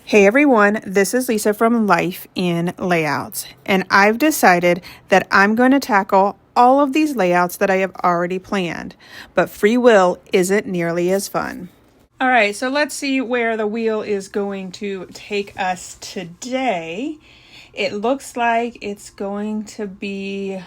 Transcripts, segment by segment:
Hey everyone, this is Lisa from Life in Layouts, and I've decided that I'm going to tackle all of these layouts that I have already planned, but free will isn't nearly as fun. All right, so let's see where the wheel is going to take us today. It looks like it's going to be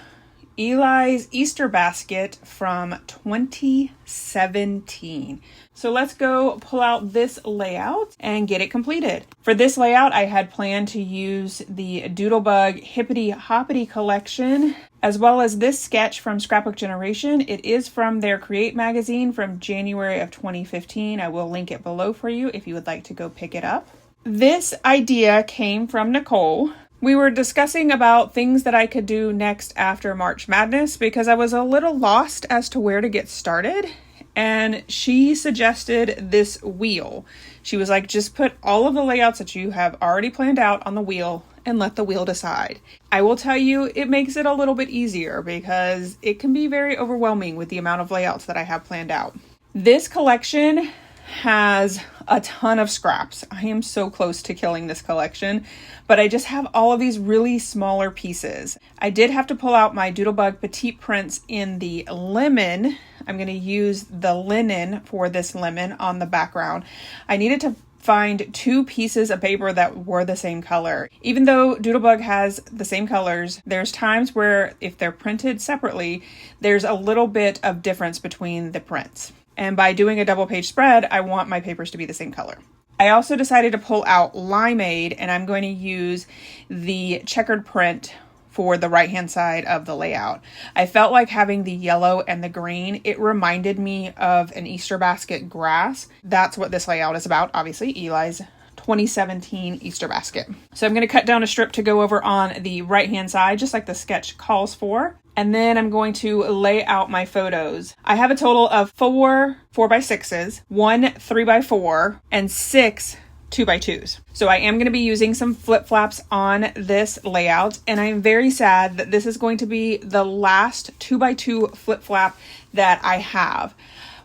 Eli's Easter basket from 2017. So let's go pull out this layout and get it completed. For this layout, I had planned to use the Doodlebug Hippity Hoppity collection, as well as this sketch from Scrapbook Generation. It is from their Create magazine from January of 2015. I will link it below for you if you would like to go pick it up. This idea came from Nicole. We were discussing about things that I could do next after March Madness because I was a little lost as to where to get started. And she suggested this wheel. She was like, just put all of the layouts that you have already planned out on the wheel and let the wheel decide. I will tell you, it makes it a little bit easier because it can be very overwhelming with the amount of layouts that I have planned out. This collection has a ton of scraps. I am so close to killing this collection, but I just have all of these really smaller pieces. I did have to pull out my Doodlebug petite prints in the lemon. I'm going to use the linen for this lemon on the background. I needed to find two pieces of paper that were the same color. Even though Doodlebug has the same colors, there's times where if they're printed separately, there's a little bit of difference between the prints. And by doing a double page spread, I want my papers to be the same color. I also decided to pull out Limeade, and I'm going to use the checkered print for the right hand side of the layout. I felt like having the yellow and the green, it reminded me of an Easter basket grass. That's what this layout is about, obviously, Eli's 2017 Easter basket. So I'm going to cut down a strip to go over on the right hand side, just like the sketch calls for. And then I'm going to lay out my photos. I have a total of 4 4x6s, 1 3x4, and 6 2x2s. So I am going to be using some flip-flaps on this layout, and I'm very sad that this is going to be the last 2x2 flip-flap that I have.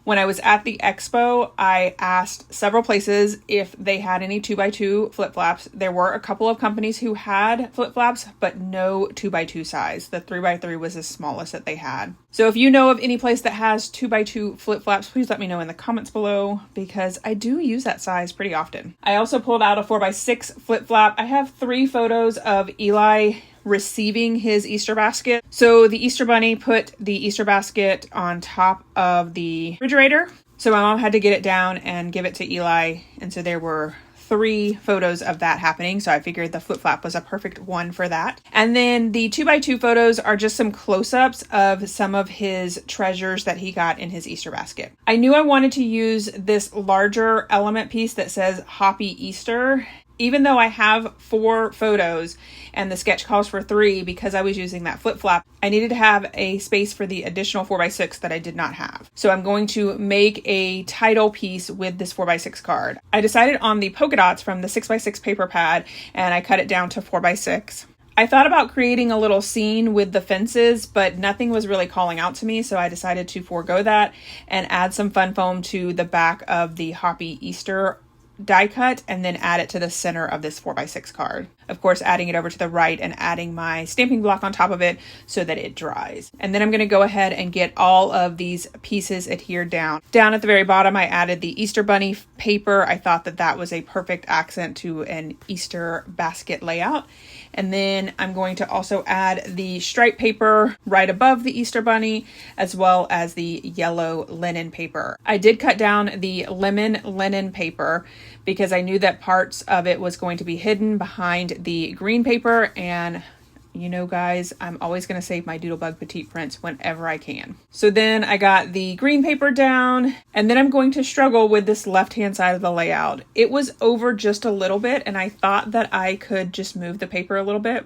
When I was at the expo, I asked several places if they had any 2x2 flip-flops. There were a couple of companies who had flip-flops, but no 2x2 size. The 3x3 was the smallest that they had. So if you know of any place that has 2x2 flip-flops, please let me know in the comments below because I do use that size pretty often. I also pulled out a 4x6 flip-flop. I have 3 photos of Eli receiving his Easter basket. So the Easter bunny put the Easter basket on top of the refrigerator. So my mom had to get it down and give it to Eli. And so there were 3 photos of that happening. So I figured the flip flap was a perfect one for that. And then the 2x2 photos are just some close-ups of some of his treasures that he got in his Easter basket. I knew I wanted to use this larger element piece that says Hoppy Easter. Even though I have 4 photos and the sketch calls for 3 because I was using that flip-flap, I needed to have a space for the additional 4x6 that I did not have. So I'm going to make a title piece with this 4x6 card. I decided on the polka dots from the 6x6 paper pad, and I cut it down to 4x6. I thought about creating a little scene with the fences, but nothing was really calling out to me, so I decided to forego that and add some fun foam to the back of the Hoppy Easter die cut and then add it to the center of this 4x6 card. Of course, adding it over to the right and adding my stamping block on top of it so that it dries. And then I'm going to go ahead and get all of these pieces adhered down. Down at the very bottom, I added the Easter bunny paper. I thought that that was a perfect accent to an Easter basket layout. And then I'm going to also add the stripe paper right above the Easter bunny, as well as the yellow linen paper. I did cut down the lemon linen paper because I knew that parts of it was going to be hidden behind the green paper, and you know guys, I'm always going to save my Doodlebug petite prints whenever I can. So then I got the green paper down, and then I'm going to struggle with this left-hand side of the layout. It was over just a little bit, and I thought that I could just move the paper a little bit.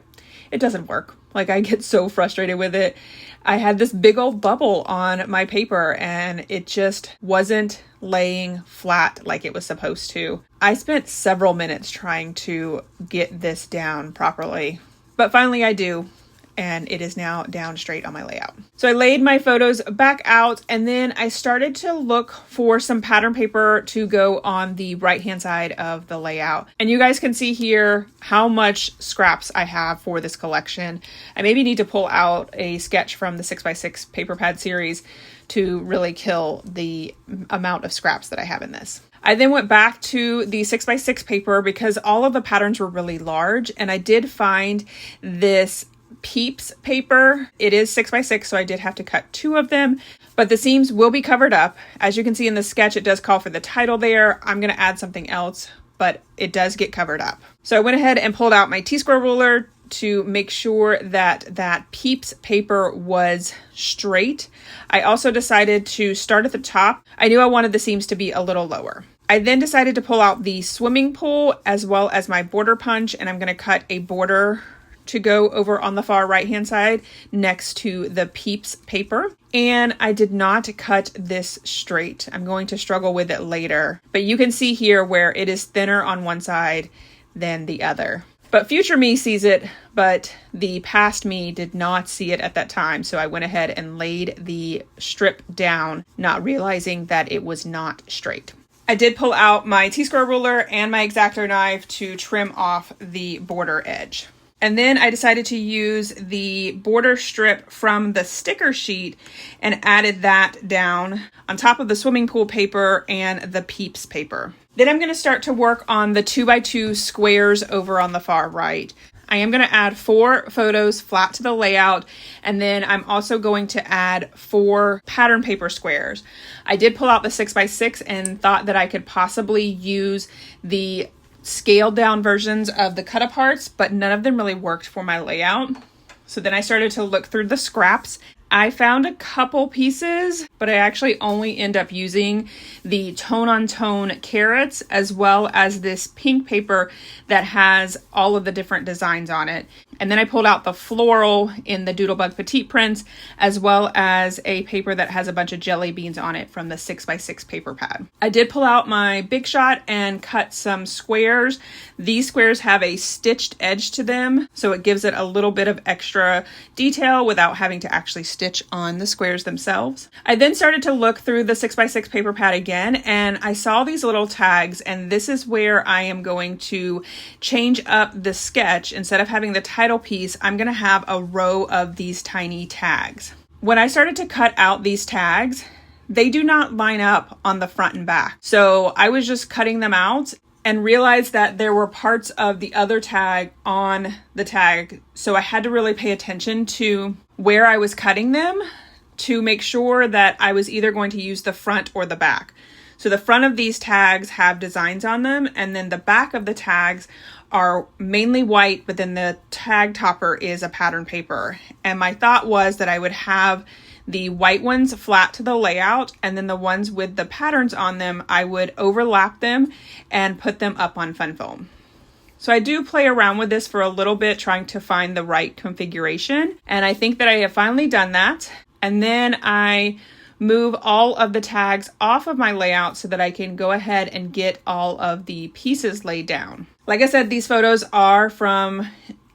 It doesn't work. Like, I get so frustrated with it. I had this big old bubble on my paper, and it just wasn't laying flat like it was supposed to. I spent several minutes trying to get this down properly. But finally I do, and it is now down straight on my layout. So I laid my photos back out, and then I started to look for some pattern paper to go on the right-hand side of the layout. And you guys can see here how much scraps I have for this collection. I maybe need to pull out a sketch from the 6x6 paper pad series to really kill the amount of scraps that I have in this. I then went back to the 6x6 paper because all of the patterns were really large, and I did find this Peeps paper. It is 6x6, so I did have to cut 2 of them, but the seams will be covered up. As you can see in the sketch, it does call for the title there. I'm going to add something else, but it does get covered up. So I went ahead and pulled out my T-square ruler to make sure that that Peeps paper was straight. I also decided to start at the top. I knew I wanted the seams to be a little lower. I then decided to pull out the swimming pool as well as my border punch, and I'm going to cut a border to go over on the far right hand side next to the Peeps paper. And I did not cut this straight. I'm going to struggle with it later, but you can see here where it is thinner on one side than the other. But future me sees it, but the past me did not see it at that time. So I went ahead and laid the strip down, not realizing that it was not straight. I did pull out my T-square ruler and my X-Acto knife to trim off the border edge. And then I decided to use the border strip from the sticker sheet and added that down on top of the swimming pool paper and the Peeps paper. Then I'm going to start to work on the 2x2 squares over on the far right. I am going to add 4 photos flat to the layout, and then I'm also going to add 4 pattern paper squares. I did pull out the 6x6 and thought that I could possibly use the scaled down versions of the cut aparts, but none of them really worked for my layout. So then I started to look through the scraps. I found a couple pieces, but I actually only end up using the tone-on-tone carrots as well as this pink paper that has all of the different designs on it. And then I pulled out the floral in the Doodlebug Petite prints, as well as a paper that has a bunch of jelly beans on it from the 6x6 paper pad. I did pull out my Big Shot and cut some squares. These squares have a stitched edge to them, so it gives it a little bit of extra detail without having to actually stitch on the squares themselves. I then started to look through the 6x6 paper pad again, and I saw these little tags, and this is where I am going to change up the sketch. Instead of having the title piece, I'm going to have a row of these tiny tags. When I started to cut out these tags, they do not line up on the front and back. So I was just cutting them out and realized that there were parts of the other tag on the tag. So I had to really pay attention to where I was cutting them to make sure that I was either going to use the front or the back. So the front of these tags have designs on them, and then the back of the tags are mainly white, but then the tag topper is a pattern paper. And my thought was that I would have the white ones flat to the layout, and then the ones with the patterns on them, I would overlap them and put them up on fun foam. So I do play around with this for a little bit, trying to find the right configuration. And I think that I have finally done that. And then I move all of the tags off of my layout so that I can go ahead and get all of the pieces laid down. Like I said, these photos are from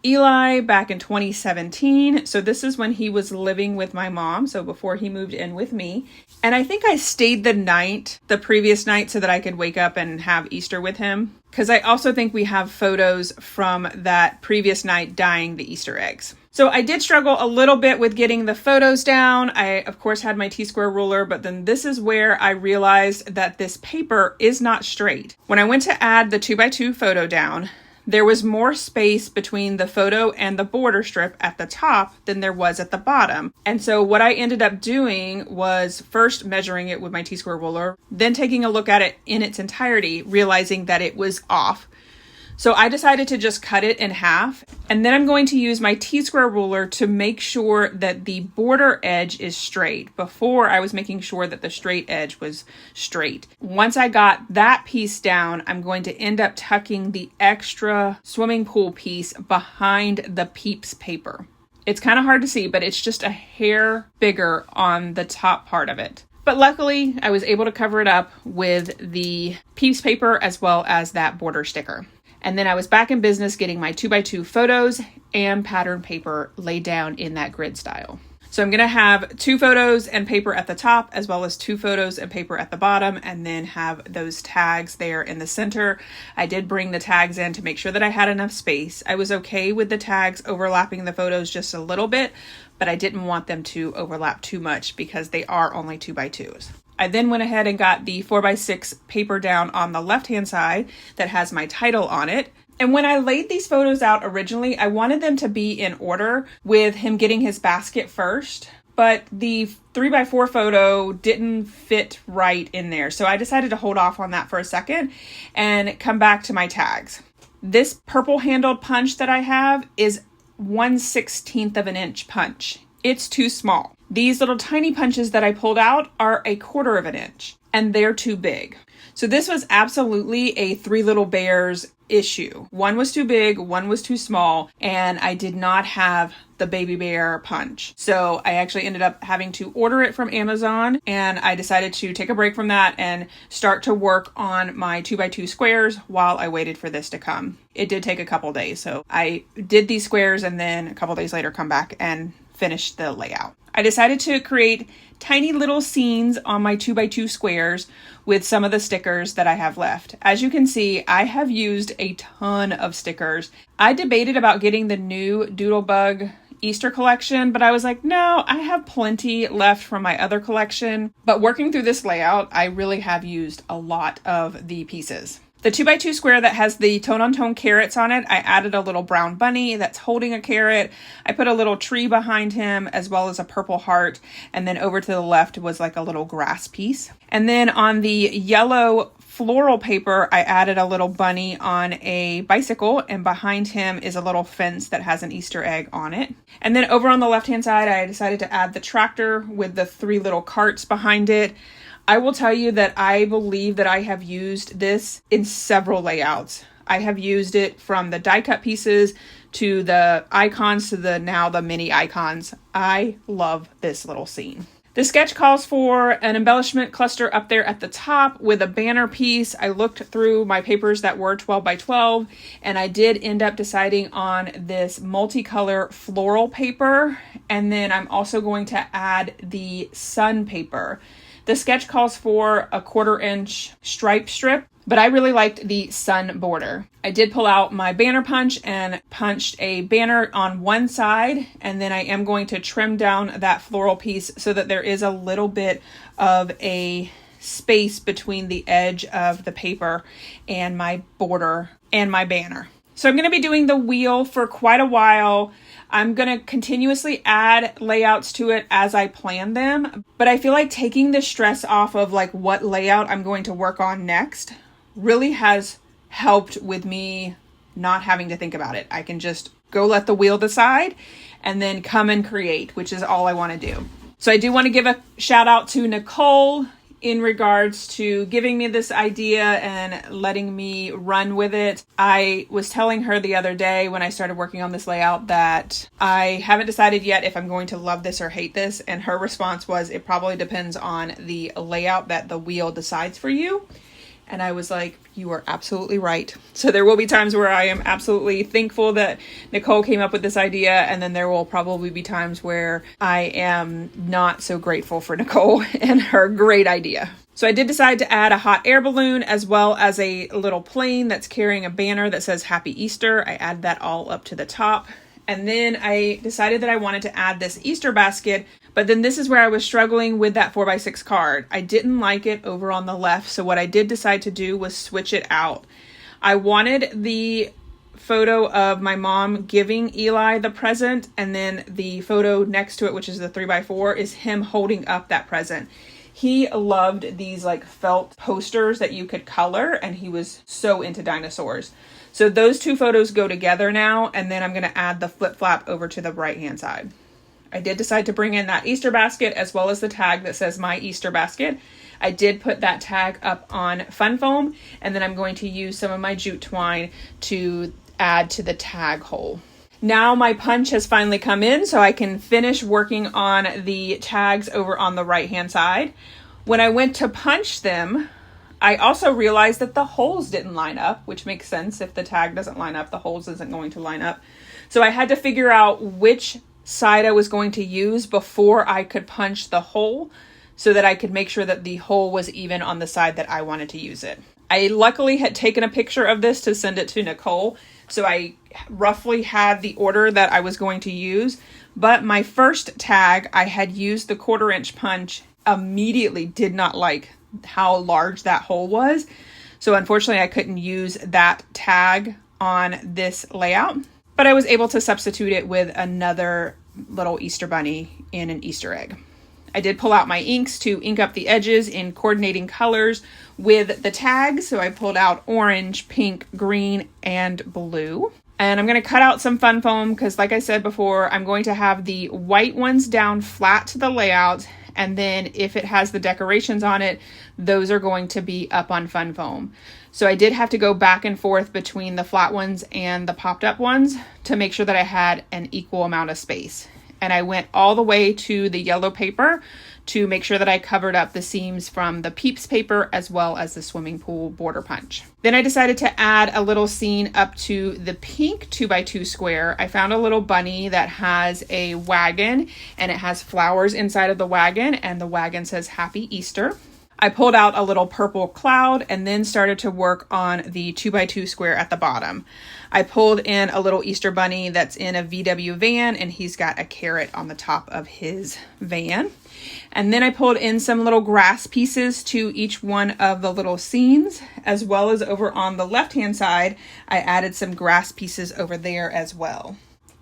Eli back in 2017. So this is when he was living with my mom, so before he moved in with me. And I think I stayed the previous night so that I could wake up and have Easter with him, because I also think we have photos from that previous night dyeing the Easter eggs. So I did struggle a little bit with getting the photos down. I, of course, had my T-square ruler, but then this is where I realized that this paper is not straight. When I went to add the 2x2 photo down, there was more space between the photo and the border strip at the top than there was at the bottom. And so what I ended up doing was first measuring it with my T-square ruler, then taking a look at it in its entirety, realizing that it was off. So I decided to just cut it in half, and then I'm going to use my T-square ruler to make sure that the border edge is straight. Before, I was making sure that the straight edge was straight. Once I got that piece down, I'm going to end up tucking the extra swimming pool piece behind the Peeps paper. It's kind of hard to see, but it's just a hair bigger on the top part of it. But luckily, I was able to cover it up with the Peeps paper as well as that border sticker. And then I was back in business getting my 2x2 photos and pattern paper laid down in that grid style. So I'm going to have 2 photos and paper at the top, as well as 2 photos and paper at the bottom, and then have those tags there in the center. I did bring the tags in to make sure that I had enough space. I was okay with the tags overlapping the photos just a little bit, but I didn't want them to overlap too much because they are only 2x2s. I then went ahead and got the 4x6 paper down on the left-hand side that has my title on it. And when I laid these photos out originally, I wanted them to be in order with him getting his basket first, but the 3x4 photo didn't fit right in there. So I decided to hold off on that for a second and come back to my tags. This purple handled punch that I have is 1/16 of an inch punch. It's too small. These little tiny punches that I pulled out are 1/4 of an inch, and they're too big. So this was absolutely a Three Little Bears issue. One was too big, one was too small, and I did not have the baby bear punch. So I actually ended up having to order it from Amazon, and I decided to take a break from that and start to work on my 2x2 squares while I waited for this to come. It did take a couple days, so I did these squares and then a couple days later come back and finish the layout. I decided to create tiny little scenes on my 2x2 squares with some of the stickers that I have left. As you can see, I have used a ton of stickers. I debated about getting the new Doodlebug Easter collection, but I was like, no, I have plenty left from my other collection. But working through this layout, I really have used a lot of the pieces. The 2x2 square that has the tone-on-tone carrots on it, I added a little brown bunny that's holding a carrot. I put a little tree behind him as well as a purple heart. And then over to the left was like a little grass piece. And then on the yellow floral paper, I added a little bunny on a bicycle, and behind him is a little fence that has an Easter egg on it. And then over on the left-hand side, I decided to add the tractor with the 3 little carts behind it. I will tell you that I believe that I have used this in several layouts. I have used it from the die cut pieces to the icons to the mini icons. I love this little scene. The sketch calls for an embellishment cluster up there at the top with a banner piece. I looked through my papers that were 12x12, and I did end up deciding on this multicolor floral paper. And then I'm also going to add the sun paper. The sketch calls for a 1/4 inch stripe strip, but I really liked the sun border. I did pull out my banner punch and punched a banner on one side, and then I am going to trim down that floral piece so that there is a little bit of a space between the edge of the paper and my border and my banner. So I'm going to be doing the wheel for quite a while. I'm going to continuously add layouts to it as I plan them, but I feel like taking the stress off of like what layout I'm going to work on next really has helped with me not having to think about it. I can just go let the wheel decide and then come and create, which is all I want to do. So I do want to give a shout out to Nicole in regards to giving me this idea and letting me run with it. I was telling her the other day when I started working on this layout that I haven't decided yet if I'm going to love this or hate this. And her response was, it probably depends on the layout that the wheel decides for you. And I was like, you are absolutely right. So there will be times where I am absolutely thankful that Nicole came up with this idea. And then there will probably be times where I am not so grateful for Nicole and her great idea. So I did decide to add a hot air balloon as well as a little plane that's carrying a banner that says Happy Easter. I add that all up to the top. And then I decided that I wanted to add this Easter basket, but then this is where I was struggling with that 4x6 card. I didn't like it over on the left, so what I did decide to do was switch it out. I wanted the photo of my mom giving Eli the present, and then the photo next to it, which is the 3x4, is him holding up that present. He loved these like felt posters that you could color, and he was so into dinosaurs. So those 2 photos go together now, and then I'm going to add the flip flap over to the right hand side. I did decide to bring in that Easter basket as well as the tag that says My Easter Basket. I did put that tag up on Fun Foam, and then I'm going to use some of my jute twine to add to the tag hole. Now my punch has finally come in, so I can finish working on the tags over on the right hand side. When I went to punch them, I also realized that the holes didn't line up, which makes sense. If the tag doesn't line up, the holes isn't going to line up. So I had to figure out which side I was going to use before I could punch the hole so that I could make sure that the hole was even on the side that I wanted to use it. I luckily had taken a picture of this to send it to Nicole, so I roughly had the order that I was going to use. But my first tag, I had used the 1/4 inch punch, immediately did not like how large that hole was. So unfortunately I couldn't use that tag on this layout, but I was able to substitute it with another little Easter bunny in an Easter egg. I did pull out my inks to ink up the edges in coordinating colors with the tags. So I pulled out orange, pink, green, and blue. And I'm going to cut out some fun foam because, like I said before, I'm going to have the white ones down flat to the layout. And then if it has the decorations on it, those are going to be up on fun foam. So I did have to go back and forth between the flat ones and the popped up ones to make sure that I had an equal amount of space. And I went all the way to the yellow paper to make sure that I covered up the seams from the Peeps paper as well as the swimming pool border punch. Then I decided to add a little scene up to the pink 2x2 square. I found a little bunny that has a wagon and it has flowers inside of the wagon, and the wagon says Happy Easter. I pulled out a little purple cloud and then started to work on the 2x2 square at the bottom. I pulled in a little Easter bunny that's in a VW van, and he's got a carrot on the top of his van. And then I pulled in some little grass pieces to each one of the little scenes, as well as over on the left-hand side, I added some grass pieces over there as well.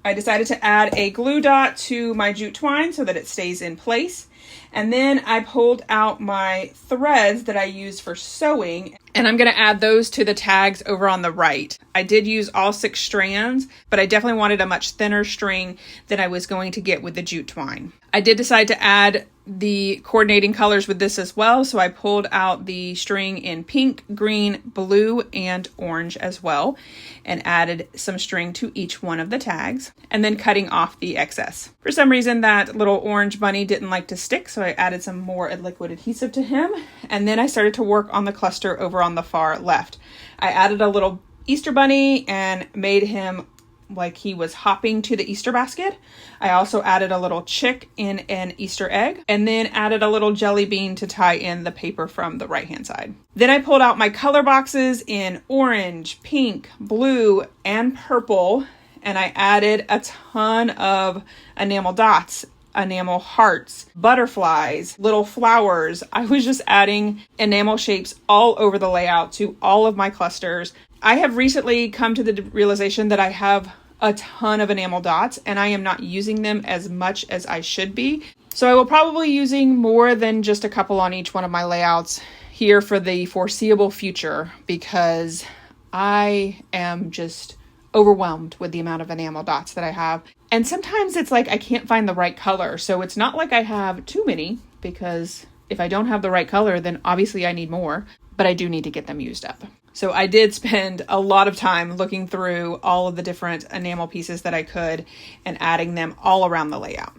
I decided to add a glue dot to my jute twine so that it stays in place. And then I pulled out my threads that I use for sewing, and I'm going to add those to the tags over on the right. I did use all 6 strands, but I definitely wanted a much thinner string than I was going to get with the jute twine. I did decide to add the coordinating colors with this as well, so I pulled out the string in pink, green, blue, and orange as well, and added some string to each one of the tags, and then cutting off the excess. For some reason, that little orange bunny didn't like to stick, so I added some more liquid adhesive to him, and then I started to work on the cluster over on the far left. I added a little Easter bunny and made him like he was hopping to the Easter basket. I also added a little chick in an Easter egg, and then added a little jelly bean to tie in the paper from the right hand side. Then I pulled out my color boxes in orange, pink, blue, and purple, and I added a ton of enamel dots, enamel hearts, butterflies, little flowers. I was just adding enamel shapes all over the layout to all of my clusters. I have recently come to the realization that I have a ton of enamel dots and I am not using them as much as I should be. So I will probably be using more than just a couple on each one of my layouts here for the foreseeable future, because I am just overwhelmed with the amount of enamel dots that I have. And sometimes it's like I can't find the right color. So it's not like I have too many, because if I don't have the right color, then obviously I need more, but I do need to get them used up. So I did spend a lot of time looking through all of the different enamel pieces that I could and adding them all around the layout.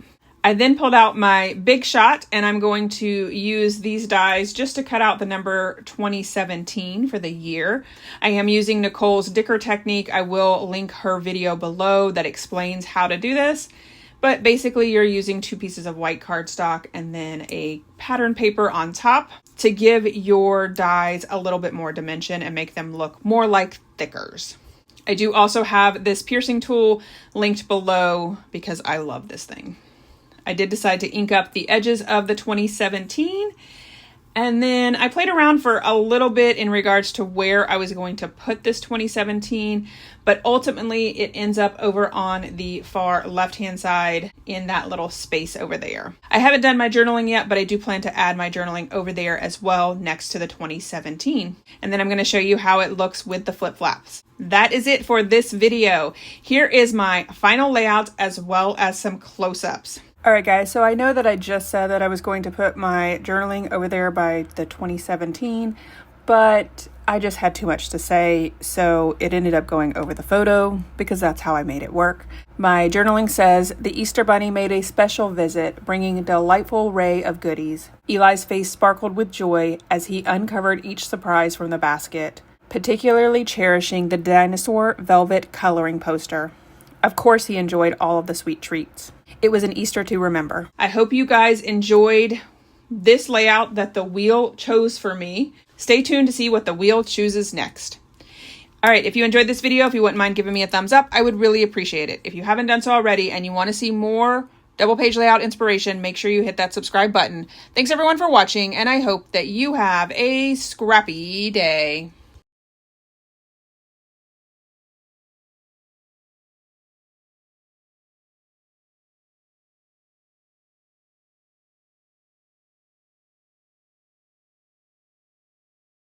I then pulled out my Big Shot, and I'm going to use these dies just to cut out the number 2017 for the year. I am using Nicole's Dicker technique. I will link her video below that explains how to do this. But basically you're using 2 pieces of white cardstock and then a pattern paper on top to give your dies a little bit more dimension and make them look more like thickers. I do also have this piercing tool linked below because I love this thing. I did decide to ink up the edges of the 2017, and then I played around for a little bit in regards to where I was going to put this 2017, but ultimately it ends up over on the far left-hand side in that little space over there. I haven't done my journaling yet, but I do plan to add my journaling over there as well next to the 2017. And then I'm going to show you how it looks with the flip-flaps. That is it for this video. Here is my final layout as well as some close-ups. Alright guys, so I know that I just said that I was going to put my journaling over there by the 2017, but I just had too much to say, so it ended up going over the photo because that's how I made it work. My journaling says, the Easter Bunny made a special visit, bringing a delightful ray of goodies. Eli's face sparkled with joy as he uncovered each surprise from the basket, particularly cherishing the dinosaur velvet coloring poster. Of course, he enjoyed all of the sweet treats. It was an Easter to remember. I hope you guys enjoyed this layout that the wheel chose for me. Stay tuned to see what the wheel chooses next. All right, if you enjoyed this video, if you wouldn't mind giving me a thumbs up, I would really appreciate it. If you haven't done so already and you want to see more double page layout inspiration, make sure you hit that subscribe button. Thanks everyone for watching, and I hope that you have a scrappy day.